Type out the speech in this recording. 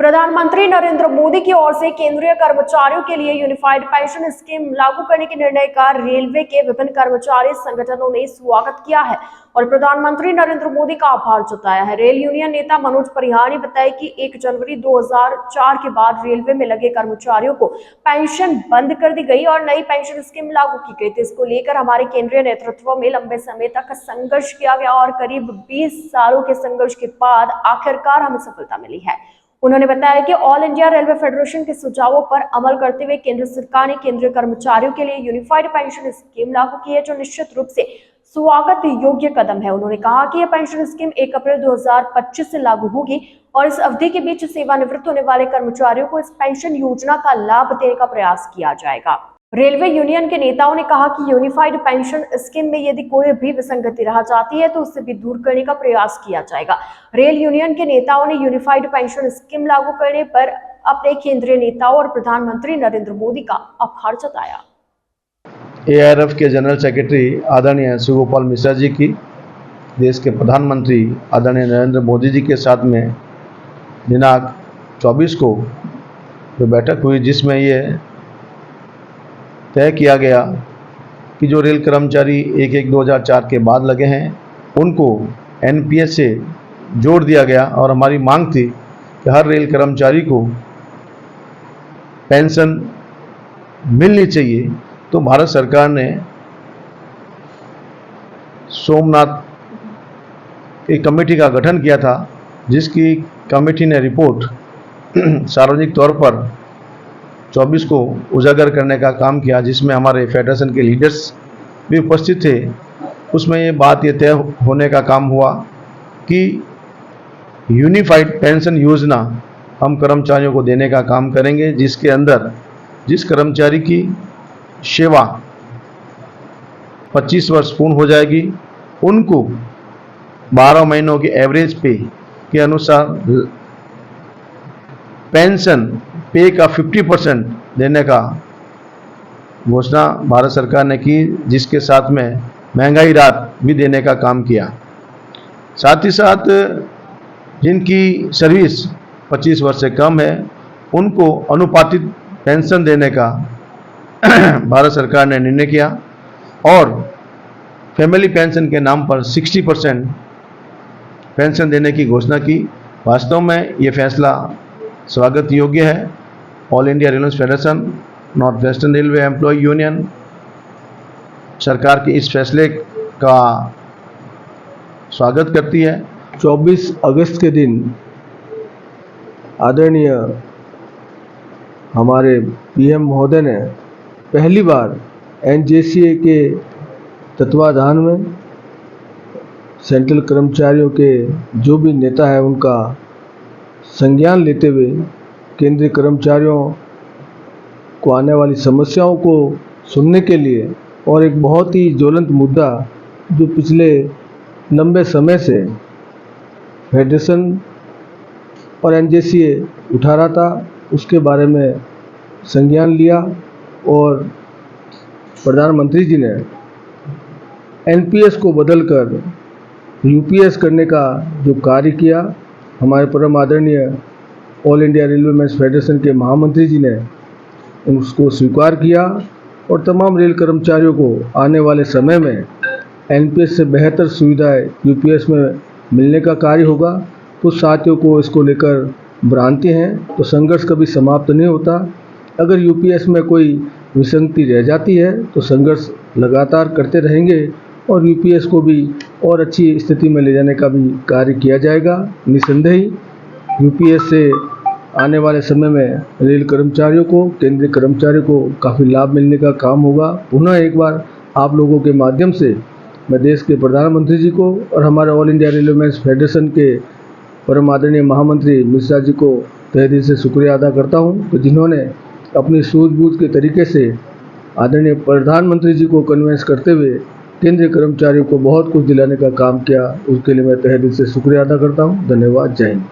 प्रधानमंत्री नरेंद्र मोदी की ओर से केंद्रीय कर्मचारियों के लिए यूनिफाइड पेंशन स्कीम लागू करने के निर्णय का रेलवे के विभिन्न कर्मचारी संगठनों ने स्वागत किया है और प्रधानमंत्री नरेंद्र मोदी का आभार जताया है। रेल यूनियन नेता मनोज परिहार ने बताया कि 1 जनवरी 2004 के बाद रेलवे में लगे कर्मचारियों को पेंशन बंद कर दी गई और नई पेंशन स्कीम लागू की गई थी। इसको लेकर हमारे केंद्रीय नेतृत्व में लंबे समय तक संघर्ष किया गया और करीब 20 सालों के संघर्ष के बाद आखिरकार हमें सफलता मिली है। उन्होंने बताया कि ऑल इंडिया रेलवे फेडरेशन के सुझावों पर अमल करते हुए केंद्र सरकार ने केंद्रीय कर्मचारियों के लिए यूनिफाइड पेंशन स्कीम लागू की है, जो निश्चित रूप से स्वागत योग्य कदम है। उन्होंने कहा कि यह पेंशन स्कीम 1 अप्रैल 2025 से लागू होगी और इस अवधि के बीच सेवानिवृत्त होने वाले कर्मचारियों को इस पेंशन योजना का लाभ देने का प्रयास किया जाएगा। रेलवे यूनियन के नेताओं ने कहा कि यूनिफाइड पेंशन स्कीम में यदि कोई भी विसंगति रह जाती है तो उसे भी दूर करने का प्रयास किया जाएगा। रेल यूनियन के नेताओं ने यूनिफाइड पेंशन स्कीम लागू करने पर अपने केंद्रीय नेताओं और प्रधानमंत्री नरेंद्र मोदी का आभार जताया। ARF के जनरल सेक्रेटरी आदरणीय शिवगोपाल मिश्रा जी की देश के प्रधानमंत्री आदरणीय नरेंद्र मोदी जी के साथ में दिनांक 24 को जो बैठक हुई, जिसमें ये तय किया गया कि जो रेल कर्मचारी 1/1/2004 के बाद लगे हैं उनको NPS से जोड़ दिया गया और हमारी मांग थी कि हर रेल कर्मचारी को पेंशन मिलनी चाहिए। तो भारत सरकार ने सोमनाथ एक कमेटी का गठन किया था, जिसकी कमेटी ने रिपोर्ट सार्वजनिक तौर पर 24 को उजागर करने का काम किया, जिसमें हमारे फेडरेशन के लीडर्स भी उपस्थित थे। उसमें ये बात ये तय होने का काम हुआ कि यूनिफाइड पेंशन योजना हम कर्मचारियों को देने का काम करेंगे, जिसके अंदर जिस कर्मचारी की सेवा 25 वर्ष पूर्ण हो जाएगी उनको 12 महीनों के एवरेज पे के अनुसार पेंशन पे का 50% देने का घोषणा भारत सरकार ने की, जिसके साथ में महंगाई राहत भी देने का काम किया। साथ ही साथ जिनकी सर्विस 25 वर्ष से कम है उनको अनुपातित पेंशन देने का भारत सरकार ने निर्णय किया और फैमिली पेंशन के नाम पर 60% पेंशन देने की घोषणा की। वास्तव में ये फैसला स्वागत योग्य है। All India railway federation, north western railway employ union सरकार के इस फैसले का स्वागत करती है। 24 अगस्त के दिन आदरणीय हमारे PM महोदय ने पहली बार NJCA के तत्वाधान में सेंट्रल कर्मचारियों के जो भी नेता है उनका संज्ञान लेते हुए केंद्रीय कर्मचारियों को आने वाली समस्याओं को सुनने के लिए और एक बहुत ही ज्वलंत मुद्दा जो पिछले लंबे समय से फेडरेशन और NJCA उठा रहा था, उसके बारे में संज्ञान लिया और प्रधानमंत्री जी ने NPS को बदलकर UPS करने का जो कार्य किया, हमारे परम आदरणीय all India railway men's federation के महामंत्री जी ने उसको स्वीकार किया और तमाम रेल कर्मचारियों को आने वाले समय में NPS से बेहतर सुविधाएं UPS में मिलने का कार्य होगा। कुछ साथियों को इसको लेकर भ्रांति हैं, तो संघर्ष कभी समाप्त नहीं होता। अगर UPS में कोई विसंगति रह जाती है तो संघर्ष लगातार करते रहेंगे और UPS को भी और अच्छी स्थिति में ले जाने का भी कार्य किया जाएगा। निसंदेह UPS से आने वाले समय में रेल कर्मचारियों को, केंद्रीय कर्मचारियों को काफ़ी लाभ मिलने का काम होगा। पुनः एक बार आप लोगों के माध्यम से मैं देश के प्रधानमंत्री जी को और हमारे all India railway men's federation के परम आदरणीय महामंत्री मिश्रा जी को तहे दिल से शुक्रिया अदा करता हूं कि जिन्होंने अपनी सूझबूझ के तरीके से आदरणीय प्रधानमंत्री जी को कन्विंस करते हुए केंद्रीय कर्मचारियों को बहुत कुछ दिलाने का काम किया। उसके लिए मैं तहे दिल से शुक्रिया अदा करता हूं। धन्यवाद। जय हिंद।